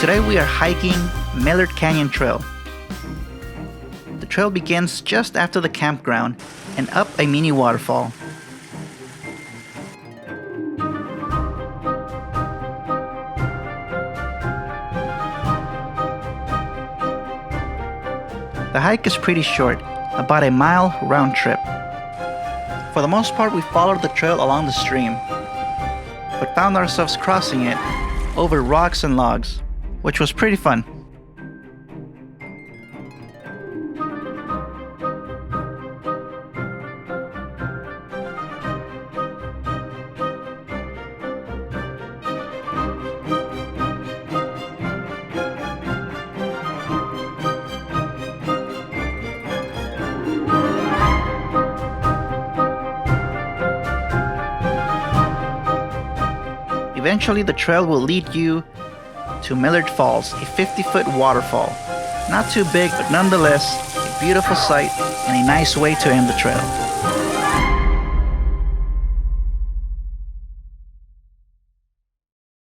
Today we are hiking Millard Canyon Trail. The trail begins just after the campground and up a mini waterfall. The hike is pretty short, about a mile round trip. For the most part, we followed the trail along the stream, but found ourselves crossing it over rocks and logs, which was pretty fun. Eventually, the trail will lead you to Millard Falls, a 50-foot waterfall. Not too big, but nonetheless a beautiful sight and a nice way to end the trail.